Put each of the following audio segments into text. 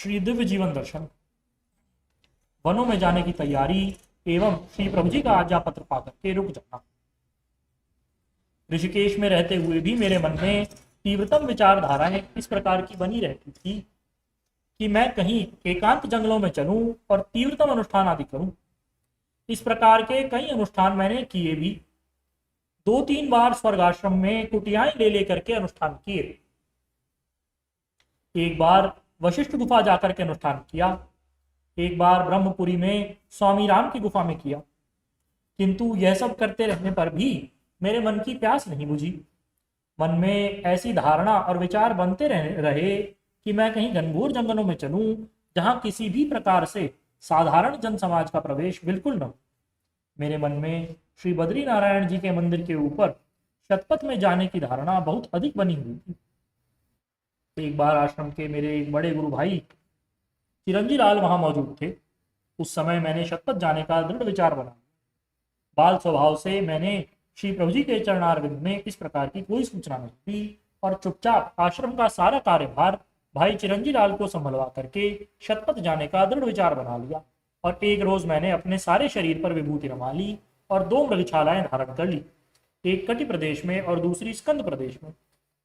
श्री दिव्य जीवन दर्शन, वनों में जाने की तैयारी एवं श्री प्रभु जी का आज्ञा पत्र पाकर के रुक जाना। ऋषिकेश में रहते हुए भी मेरे मन में तीव्रतम विचारधाराएं इस प्रकार की बनी रहती थी कि मैं कहीं एकांत जंगलों में चलूं और तीव्रतम अनुष्ठान आदि करूं। इस प्रकार के कई अनुष्ठान मैंने किए भी। 2-3 बार स्वर्गाश्रम में कुटियाएं ले लेकर के अनुष्ठान किए। एक बार वशिष्ठ गुफा जाकर के अनुष्ठान किया। एक बार ब्रह्मपुरी में स्वामी राम की गुफा में किया। किंतु यह सब करते रहने पर भी मेरे मन की प्यास नहीं बुझी। मन में ऐसी धारणा और विचार बनते रहे कि मैं कहीं घनघोर जंगलों में चलूं जहां किसी भी प्रकार से साधारण जन समाज का प्रवेश बिल्कुल न हो। मेरे मन में श्री बद्री नारायण जी के मंदिर के ऊपर शतपथ में जाने की धारणा बहुत अधिक बनी हुई थी। एक बार आश्रम के मेरे एक बड़े गुरु भाई चिरंजी लाल वहां मौजूद थे। उस समय मैंने शतपथ जाने का दृढ़ विचार बना। बाल स्वभाव से मैंने श्री प्रभु जी के चरणारविंद में इस प्रकार की कोई सूचना नहीं दी और चुपचाप आश्रम का सारा कार्यभार भाई चिरंजी लाल को संभलवा करके शतपथ जाने का दृढ़ विचार बना लिया। और एक रोज मैंने अपने सारे शरीर पर विभूति रमा ली और 2 मृगछालाएं धारण कर ली, एक कटि प्रदेश में और दूसरी स्कंद प्रदेश में,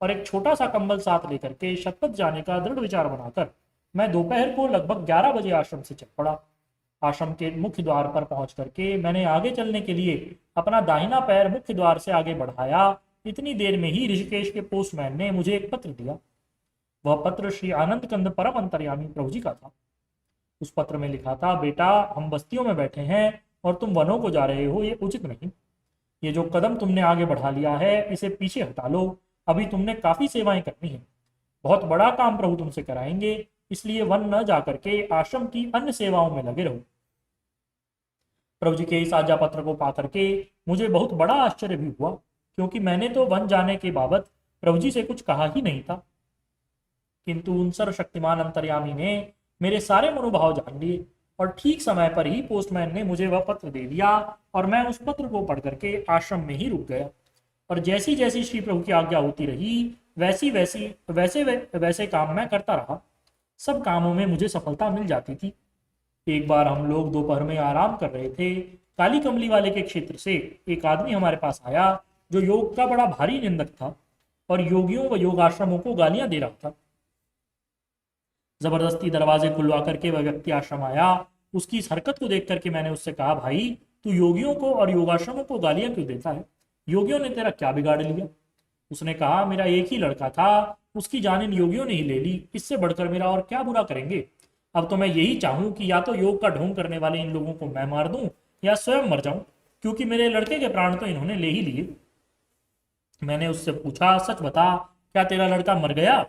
और एक छोटा सा कंबल साथ लेकर के शतपथ जाने का दृढ़ विचार बनाकर मैं दोपहर को लगभग 11 बजे आश्रम से चल पड़ा। आश्रम के मुख्य द्वार पर पहुंच करके मैंने आगे चलने के लिए अपना दाहिना पैर मुख्य द्वार से आगे बढ़ाया। इतनी देर में ही ऋषिकेश के पोस्टमैन ने मुझे एक पत्र दिया। वह पत्र श्री आनंद कंद परम अंतर्यामी प्रभु जी का था। उस पत्र में लिखा था, बेटा, हम बस्तियों में बैठे हैं और तुम वनों को जा रहे हो, ये उचित नहीं। ये जो कदम तुमने आगे बढ़ा लिया है इसे पीछे हटा लो। अभी तुमने काफी सेवाएं करनी है, बहुत बड़ा काम प्रभु तुमसे कराएंगे, इसलिए वन न जाकर के आश्रम की अन्य सेवाओं में लगे रहो। प्रभु जी के इस आज्ञा पत्र को पा करके मुझे बहुत बड़ा आश्चर्य भी हुआ, क्योंकि मैंने तो वन जाने के बाबत प्रभु जी से कुछ कहा ही नहीं था। किंतु उन सर्वशक्तिमान अंतर्यामी ने मेरे सारे मनोभाव जान लिए और ठीक समय पर ही पोस्टमैन ने मुझे वह पत्र दे दिया और मैं उस पत्र को पढ़ करके आश्रम में ही रुक गया। और जैसी जैसी श्री प्रभु की आज्ञा होती रही वैसे काम मैं करता रहा। सब कामों में मुझे सफलता मिल जाती थी। एक बार हम लोग दोपहर में आराम कर रहे थे। काली कमली वाले के क्षेत्र से एक आदमी हमारे पास आया जो योग का बड़ा भारी निंदक था और योगियों व योगाश्रमों को गालियां दे रहा था। जबरदस्ती दरवाजे खुलवा करके वह व्यक्ति आश्रम आया। उसकी इस हरकत को देख करके मैंने उससे कहा, भाई, तू योगियों को और योगाश्रमों को गालियां क्यों देता है? योगियों ने तेरा क्या बिगाड़ लिया? उसने कहा, मेरा एक ही लड़का था, उसकी जान इन योगियों ने ही ले ली, इससे बढ़कर मेरा और क्या बुरा करेंगे? अब तो मैं यही चाहूं कि या तो योग का ढोंग करने वाले इन लोगों को मैं मार दूं या स्वयं मर जाऊं, क्योंकि मेरे लड़के के प्राण तो इन्होंने ले ही लिए। मैंने उससे पूछा, सच बता, क्या तेरा लड़का मर गया?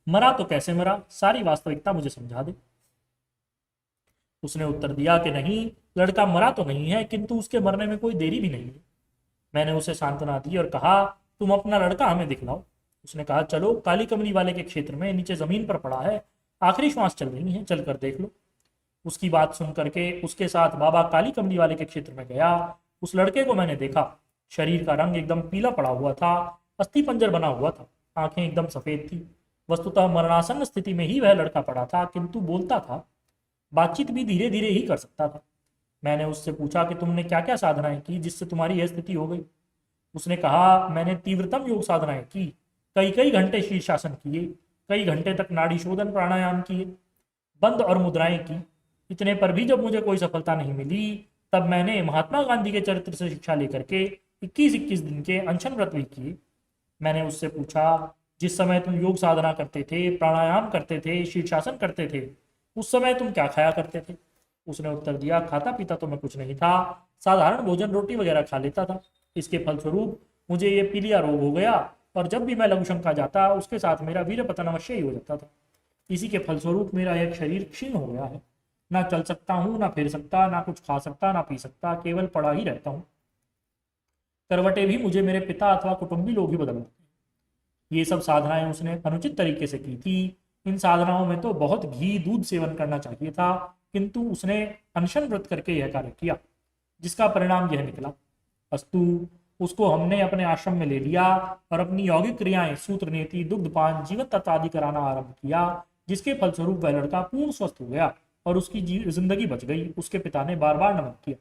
मरा तो कैसे मरा? सारी वास्तविकता मुझे समझा दे। उसने उत्तर दिया कि नहीं, लड़का मरा तो नहीं है, किंतु उसके मरने में कोई देरी भी नहीं है। मैंने उसे सांत्वना दी और कहा, तुम अपना लड़का हमें दिखलाओ। उसने कहा, चलो, काली कमली वाले के क्षेत्र में नीचे जमीन पर पड़ा है, आखिरी श्वास चल रही है, चल कर देख लो। उसकी बात सुन करके उसके साथ बाबा काली कमली वाले के क्षेत्र में गया। उस लड़के को मैंने देखा। शरीर का रंग एकदम पीला पड़ा हुआ था, अस्थि पंजर बना हुआ था, आंखें एकदम सफेद थी। वस्तुतः मरणासन्न स्थिति में ही वह लड़का पड़ा था, किंतु बोलता था, बातचीत भी धीरे धीरे ही कर सकता था। मैंने उससे पूछा कि तुमने क्या क्या साधनाएं की जिससे तुम्हारी यह स्थिति हो गई? उसने कहा, मैंने तीव्रतम योग साधनाएं की, कई कई घंटे शीर्षासन किए, कई घंटे तक नाड़ी शोधन प्राणायाम किए, बंद और मुद्राएं की। इतने पर भी जब मुझे कोई सफलता नहीं मिली, तब मैंने महात्मा गांधी के चरित्र से शिक्षा लेकर के 21-21 दिन के अनशन व्रत भी किए। मैंने उससे पूछा, जिस समय तुम योग साधना करते थे, प्राणायाम करते थे, शीर्षासन करते थे, उस समय तुम क्या खाया करते थे? उसने उत्तर दिया, खाता पीता तो मैं कुछ नहीं था, साधारण भोजन रोटी वगैरह खा लेता था। इसके फलस्वरूप मुझे ये पीलिया रोग हो गया और जब भी मैं लघुशंका जाता उसके साथ मेरा वीर्य पतन अवश्य ही हो जाता था। इसी के फलस्वरूप मेरा एक शरीर क्षीण हो गया है। ना चल सकता हूँ, ना फिर सकता, ना कुछ खा सकता, ना पी सकता, केवल पड़ा ही रहता हूँ। करवटें भी मुझे मेरे पिता अथवा कुटुंबी लोग ही बदलते हैं। ये सब साधनाएं उसने अनुचित तरीके से की थी। इन साधनाओं में तो बहुत घी दूध सेवन करना चाहिए था, किंतु उसने अनशन व्रत करके यह कार्य किया, जिसका परिणाम यह निकला। अस्तु, उसको हमने अपने आश्रम में ले लिया और अपनी यौगिक क्रियाएं, सूत्र नीति, दुग्धपान, जीवन तत्व आदि कराना आरंभ किया, जिसके फलस्वरूप वह लड़का पूर्ण स्वस्थ हो गया और उसकी जिंदगी बच गई। उसके पिता ने बार बार नमन किया।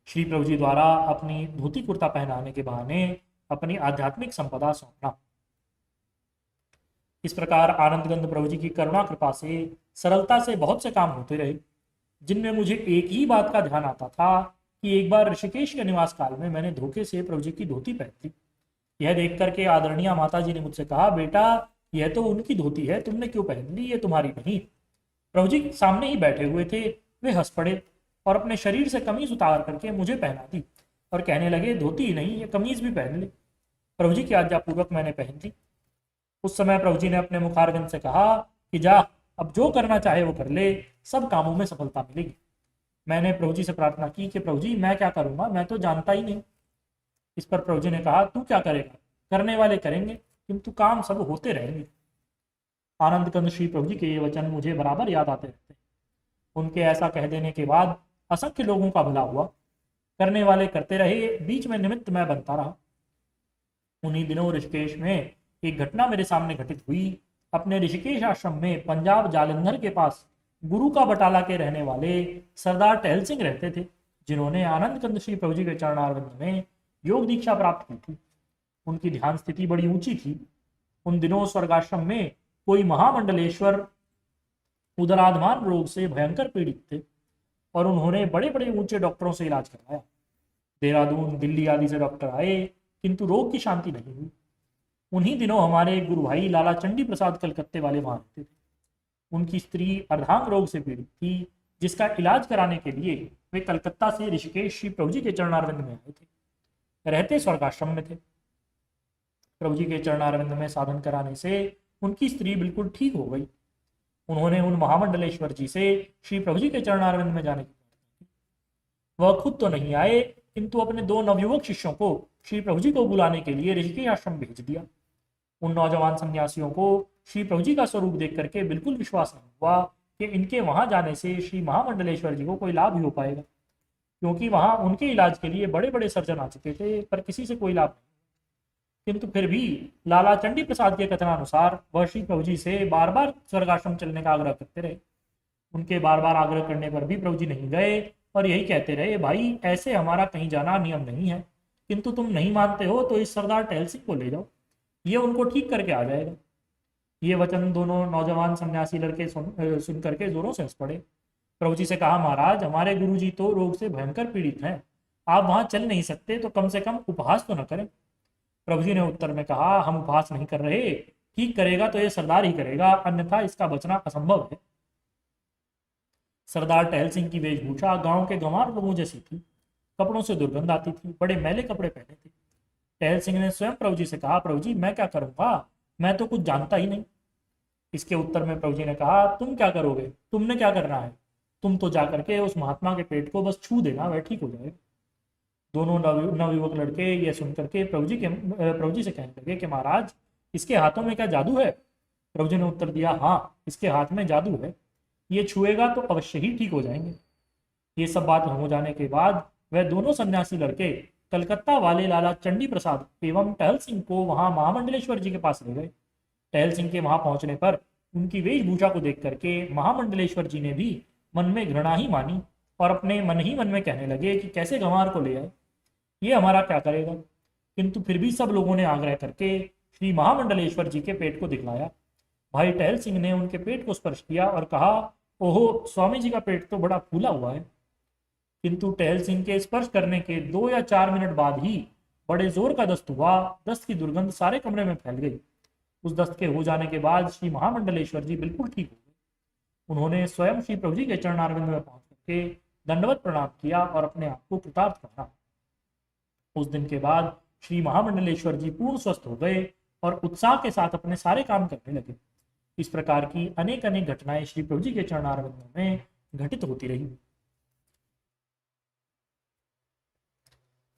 श्री प्रभु जी द्वारा अपनी धोती कुर्ता पहनाने के बहाने अपनी आध्यात्मिक संपदा सौंपना। इस प्रकार आनंदगंध प्रभु जी की करुणा कृपा से सरलता से बहुत से काम होते रहे, जिनमें मुझे एक ही बात का ध्यान आता था कि एक बार ऋषिकेश के निवास काल में मैंने धोखे से प्रभु जी की धोती पहन ली। यह देख करके आदरणीय माता जी ने मुझसे कहा, बेटा यह तो उनकी धोती है, तुमने क्यों पहन ली, ये तुम्हारी नहीं। प्रभु जी सामने ही बैठे हुए थे। वे हंस पड़े और अपने शरीर से कमीज उतार करके मुझे पहना दी और कहने लगे, धोती ही नहीं, ये कमीज भी पहन ले। प्रभु जी की आज्ञा पूर्वक मैंने पहन ली। उस समय प्रभु जी ने अपने मुखारविंद से कहा कि जा, अब जो करना चाहे वो कर ले, सब कामों में सफलता मिलेगी। मैंने प्रभु जी से प्रार्थना की कि प्रभु जी मैं क्या करूंगा, मैं तो जानता ही नहीं। इस पर प्रभु जी ने कहा, तू क्या करेगा, करने वाले करेंगे, किंतु काम सब होते रहेंगे। आनंद कंद श्री प्रभु जी के ये वचन मुझे बराबर याद आते रहते। उनके ऐसा कह देने के बाद असंख्य लोगों का भला हुआ। करने वाले करते रहे, बीच में निमित्त मैं बनता रहा। उन्हीं दिनों ऋषिकेश में एक घटना मेरे सामने घटित हुई। अपने ऋषिकेश आश्रम में पंजाब जालंधर के पास गुरु का बटाला के रहने वाले सरदार टहल सिंह रहते थे, जिन्होंने आनंद कंद श्री प्रभु जी के चरणारविंद में योग दीक्षा प्राप्त की थी। उनकी ध्यान स्थिति बड़ी ऊंची थी। उन दिनों स्वर्गाश्रम में कोई महामंडलेश्वर उदराधमान रोग से भयंकर पीड़ित थे और उन्होंने बड़े बड़े ऊंचे डॉक्टरों से इलाज करवाया। देहरादून, दिल्ली आदि से डॉक्टर आए, किंतु रोग की शांति नहीं हुई। उन्हीं दिनों हमारे गुरु भाई लाला चंडी प्रसाद कलकत्ते वाले वहां रहते थे। उनकी स्त्री अर्धांग रोग से पीड़ित थी, जिसका इलाज कराने के लिए वे कलकत्ता से ऋषिकेश श्री प्रभु जी के चरणारविंद में आए थे। रहते स्वर्गाश्रम में थे। प्रभु जी के चरणारविंद में साधन कराने से उनकी स्त्री बिल्कुल ठीक हो गई। उन्होंने उन महामंडलेश्वर जी से श्री प्रभु जी के चरणारविंद में जाने की प्रार्थना की। वह खुद तो नहीं आए, किंतु अपने 2 नवयुवक शिष्यों को श्री प्रभु जी को बुलाने के लिए ऋषिकेश आश्रम भेज दिया। उन नौजवान सन्यासियों को श्री प्रभु जी का स्वरूप देख करके बिल्कुल विश्वास नहीं हुआ कि इनके वहां जाने से श्री महामंडलेश्वर जी को कोई लाभ ही हो पाएगा, क्योंकि वहां उनके इलाज के लिए बड़े बड़े सर्जन आ चुके थे, पर किसी से कोई लाभ नहीं। किंतु फिर भी लाला चंडी प्रसाद के कथनानुसार वह श्री प्रभु जी से बार बार स्वर्गाश्रम चलने का आग्रह करते रहे। उनके बार बार आग्रह करने पर भी प्रभु जी नहीं गए और यही कहते रहे, भाई ऐसे हमारा कहीं जाना नियम नहीं है, किंतु तुम नहीं मानते हो तो इस सरदार टहल सिंह को ले जाओ, ये उनको ठीक करके आ जाएगा। ये वचन दोनों नौजवान सन्यासी लड़के सुन करके जोरों से हंस पड़े। प्रभु जी से कहा, महाराज हमारे गुरु जी तो रोग से भयंकर पीड़ित हैं, आप वहां चल नहीं सकते तो कम से कम उपहास तो न करें। प्रभु जी ने उत्तर में कहा, हम उपहास नहीं कर रहे, ठीक करेगा तो ये सरदार ही करेगा, अन्यथा इसका बचना असंभव है। सरदार टहल सिंह की वेशभूषा गांव के गंवार लोगों जैसी थी। कपड़ों से दुर्गंध आती थी, बड़े मैले कपड़े पहने थे। टहल सिंह ने स्वयं प्रभु जी से कहा, प्रभु जी मैं क्या करूंगा, मैं तो कुछ जानता ही नहीं। इसके उत्तर में प्रभु जी ने कहा, तुम क्या करोगे, तुमने क्या करना है, तुम तो जाकर के उस महात्मा के पेट को बस छू देना, वह ठीक हो जाएगा। दोनों नवयुवक लड़के यह सुनकर के प्रभु जी से कहने लगे कि महाराज इसके हाथों में क्या जादू है। प्रभु जी ने उत्तर दिया, हाँ इसके हाथ में जादू है, ये छुएगा तो अवश्य ही ठीक हो जाएंगे। ये सब बात हो जाने के बाद वह दोनों सन्यासी लड़के कलकत्ता वाले लाला चंडी प्रसाद एवं टहल सिंह को वहां महामंडलेश्वर जी के पास ले गए। टहल सिंह के वहां पहुंचने पर उनकी वेशभूषा को देख करके महामंडलेश्वर जी ने भी मन में घृणा ही मानी और अपने मन ही मन में कहने लगे कि कैसे गंवार को ले आए, ये हमारा क्या करेगा। किंतु फिर भी सब लोगों ने आग्रह करके श्री महामंडलेश्वर जी के पेट को दिखलाया। भाई टहल सिंह ने उनके पेट को स्पर्श किया और कहा, ओहो स्वामी जी का पेट तो बड़ा फूला हुआ है। किंतु टहल सिंह के स्पर्श करने के 2 या 4 मिनट बाद ही बड़े जोर का दस्त हुआ। दस्त की दुर्गंध सारे कमरे में फैल गई। उस दस्त के हो जाने के बाद श्री महामंडलेश्वर जी बिल्कुल ठीक हो गए। उन्होंने स्वयं श्री प्रभु जी के चरणारविंद में पहुंच करके दंडवत प्रणाम किया और अपने आप को कृतार्थ माना। उस दिन के बाद श्री महामंडलेश्वर जी पूर्ण स्वस्थ हो गए और उत्साह के साथ अपने सारे काम करने लगे। इस प्रकार की अनेक अनेक घटनाएं श्री प्रभु जी के चरणारविंदों में घटित होती रही।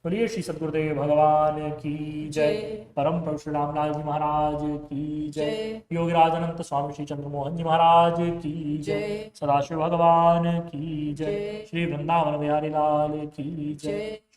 बोलिए श्री सद्गुरुदेव भगवान की जय। परम प्रभु श्री रामलाल जी महाराज की जय। योगीराज अनंत स्वामी श्री चंद्रमोहन जी महाराज की जय। सदाशिव भगवान की जय। श्री वृंदावन बिहारी लाल की जय।